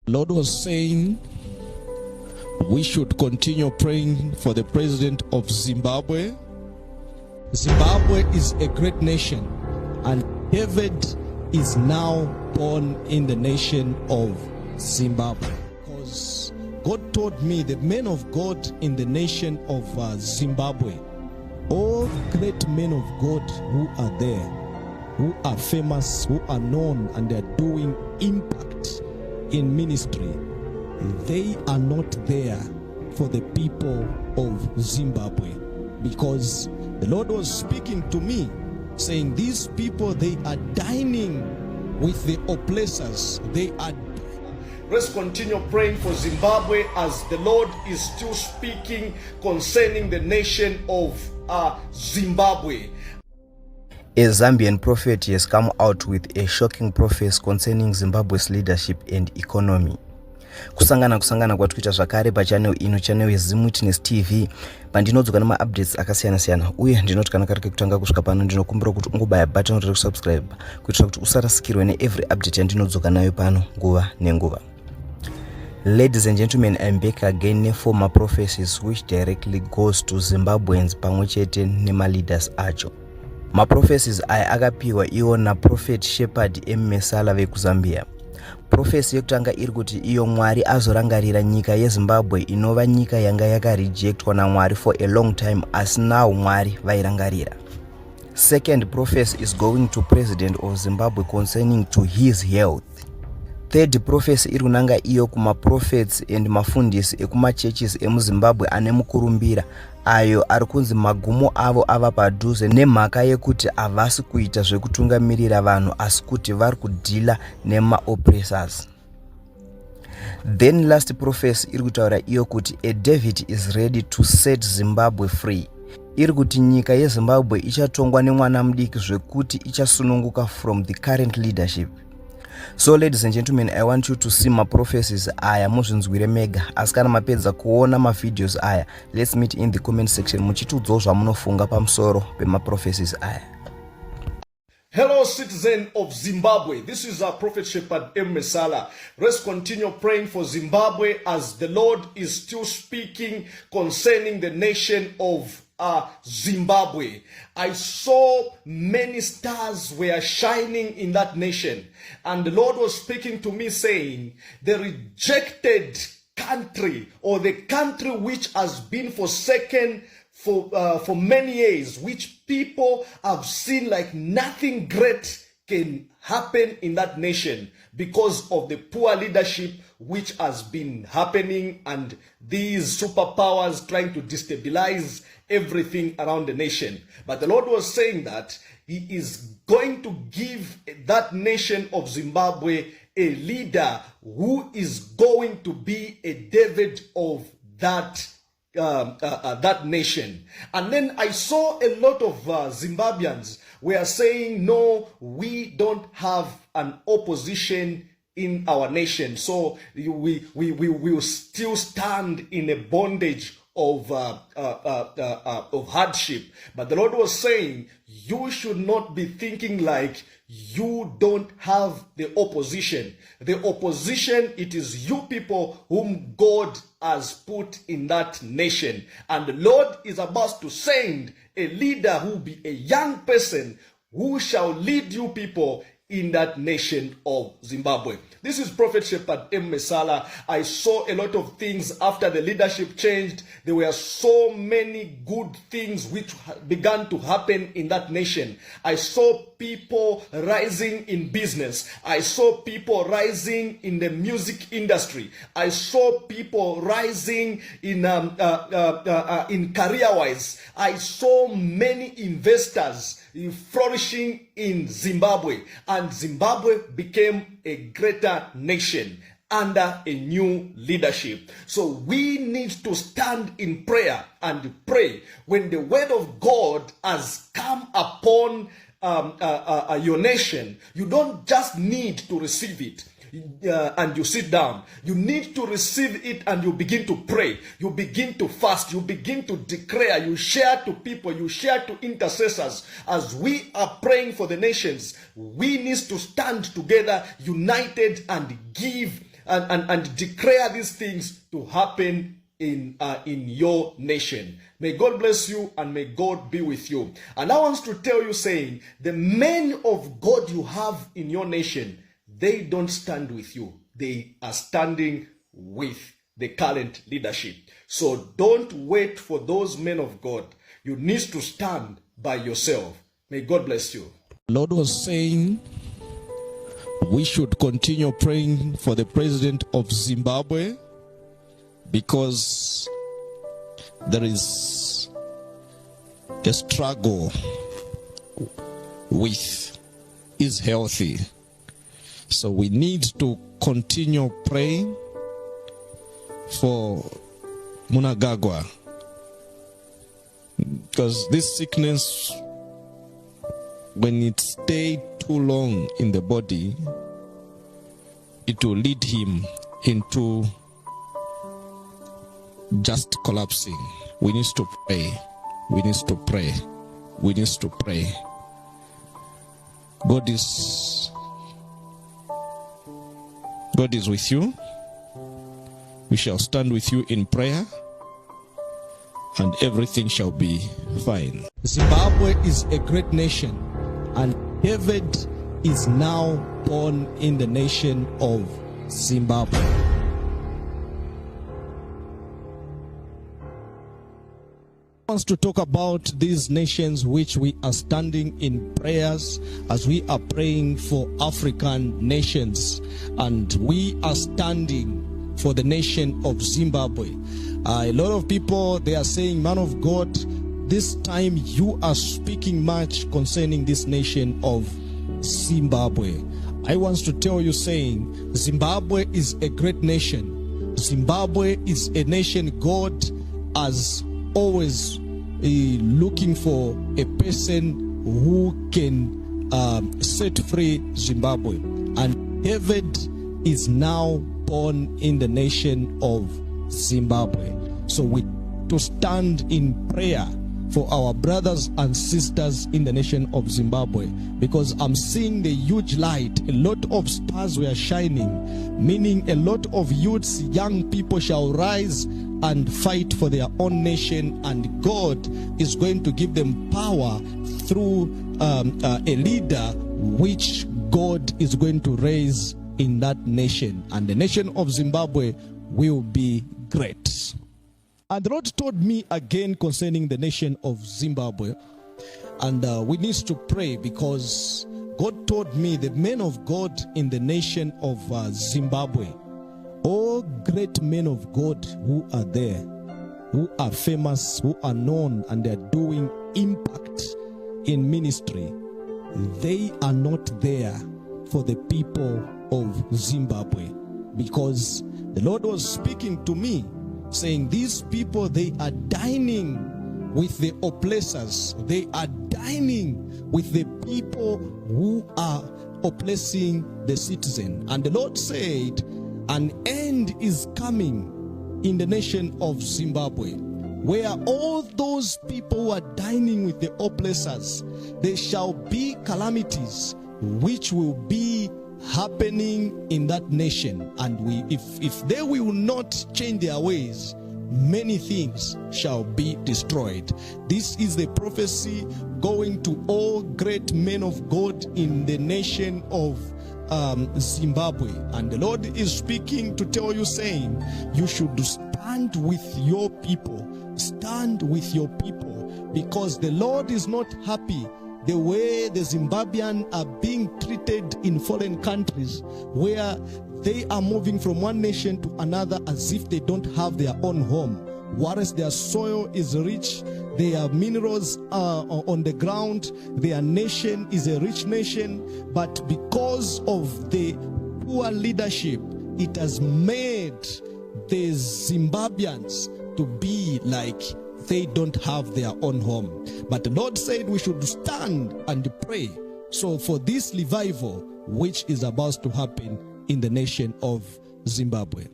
Lord was saying we should continue praying for the president of Zimbabwe. Zimbabwe is a great nation, and David is now born in the nation of Zimbabwe. Because God told me the men of God in the nation of Zimbabwe, all great men of God who are there, who are famous, who are known, and they are doing impact in ministry, they are not there for the people of Zimbabwe. Because the Lord was speaking to me, saying these people, they are dining with the oppressors. They are. Let's continue praying for Zimbabwe as the Lord is still speaking concerning the nation of Zimbabwe. A Zambian prophet has come out with a shocking prophecy concerning Zimbabwe's leadership and economy. Kusangana kwatikuita zvakare pachannel ino, channel yeZimwitness TV, pandinodzoka nemaupdates akasiyana-siyana, uye ndinoti kana kari kekutanga kusvika pano ndinokumbira kuti ungobaya button riri kusubscribe kuitira kuti usarasikirwe neevry update yandinodzoka nayo pano nguva nenguva. Ladies and gentlemen, I'm back again for my prophecies which directly goes to Zimbabweans pamwechete nema-leaders acho. Maprophecies aya akapiwa iwo naProphet Shepherd Mesala vekuzambia. Prophecy yekutanga iri kuti iyo Mwari azorangarira nyika yeZimbabwe inova nyika yanga yakarejectwa naMwari for a long time, as now Mwari vairangarira. Second prophecy is going to President of Zimbabwe concerning to his health. Third prophecy iri kunanga iyo kumaprophets and mafundisi ekumachurches emuZimbabwe ane mukurumbira, ayo ari kunzi magumo avo ava padhuze nemhaka yekuti havasi kuita zvekutungamirira vanhu asi kuti vari kudhila nema-oppressors. Then last prophecy iri kutaura iyo kuti a David is ready to set Zimbabwe free. Iri kuti nyika yeZimbabwe ichatongwa nemwana mudiki zvekuti ichasununguka from the current leadership. So ladies and gentlemen, I want you to see my prophecies aya muzvinzwire mega. Asi kana mapedza kuona mavideos aya, let's meet in the comment section muchitiudzawo zvamunofunga pamusoro pemaprophecies aya. Hello, citizen of Zimbabwe. This is our Prophet Shepherd Mesala. Let's continue praying for Zimbabwe as the Lord is still speaking concerning the nation of Zimbabwe. I saw many stars were shining in that nation, and the Lord was speaking to me saying, the rejected country, or the country which has been forsaken for many years, which people have seen like nothing great can happen in that nation because of the poor leadership which has been happening, and these superpowers trying to destabilize everything around the nation. But the Lord was saying that He is going to give that nation of Zimbabwe a leader who is going to be a David of that nation. And then I saw a lot of Zimbabweans were saying, no, we don't have an opposition in our nation, so we will still stand in a bondage of hardship. But the Lord was saying, you should not be thinking like you don't have the opposition. The opposition, it is you people whom God has put in that nation. And the Lord is about to send a leader who will be a young person who shall lead you people in that nation of Zimbabwe. This is Prophet Shepherd Mesala. I saw a lot of things after the leadership changed. There were so many good things which began to happen in that nation. I saw people rising in business. I saw people rising in the music industry. I saw people rising in career-wise. I saw many investors flourishing in Zimbabwe, and Zimbabwe became a greater nation under a new leadership. So we need to stand in prayer and pray when the word of God has come upon your nation. You don't just need to receive it and you sit down. You need to receive it and you begin to pray. You begin to fast. You begin to declare. You share to people. You share to intercessors. As we are praying for the nations, we need to stand together, united, and give and declare these things to happen in your nation. May God bless you and may God be with you. And I want to tell you, saying, the men of God you have in your nation, they don't stand with you. They are standing with the current leadership. So don't wait for those men of God. You need to stand by yourself. May God bless you. The Lord was saying we should continue praying for the president of Zimbabwe, because there is a struggle with his health. So we need to continue praying for Mnangagwa, because this sickness, when it stays too long in the body, it will lead him into just collapsing. We need to pray. We need to pray. We need to pray. God is with you. We shall stand with you in prayer, and everything shall be fine. Zimbabwe is a great nation, and David is now born in the nation of Zimbabwe. Wants to talk about these nations which we are standing in prayers as we are praying for African nations, and we are standing for the nation of Zimbabwe. A lot of people, they are saying, man of God, this time you are speaking much concerning this nation of Zimbabwe. I want to tell you, saying, Zimbabwe is a great nation. Zimbabwe is a nation God has always looking for a person who can set free Zimbabwe. And David is now born in the nation of Zimbabwe. So we to stand in prayer for our brothers and sisters in the nation of Zimbabwe, because I'm seeing the huge light. A lot of stars were shining, meaning a lot of youths, young people shall rise and fight for their own nation, and God is going to give them power through a leader which God is going to raise in that nation, and the nation of Zimbabwe will be great. And the Lord told me again concerning the nation of Zimbabwe, and we need to pray, because God told me the men of God in the nation of Zimbabwe, all great men of God who are there, who are famous, who are known, and they're doing impact in ministry, they are not there for the people of Zimbabwe, because the Lord was speaking to me saying, these people, they are dining with the oppressors. They are dining with the people who are oppressing the citizen. And the Lord said, an end is coming in the nation of Zimbabwe, where all those people who are dining with the oppressors, there shall be calamities which will be happening in that nation, and if they will not change their ways, many things shall be destroyed. This is the prophecy going to all great men of God in the nation of Zimbabwe, and the Lord is speaking to tell you, saying, you should stand with your people. Stand with your people, because the Lord is not happy the way the Zimbabweans are being treated in foreign countries, where they are moving from one nation to another as if they don't have their own home, whereas their soil is rich, their minerals are on the ground, their nation is a rich nation, but because of the poor leadership, it has made the Zimbabweans to be like they don't have their own home. But the Lord said we should stand and pray, so for this revival which is about to happen in the nation of Zimbabwe.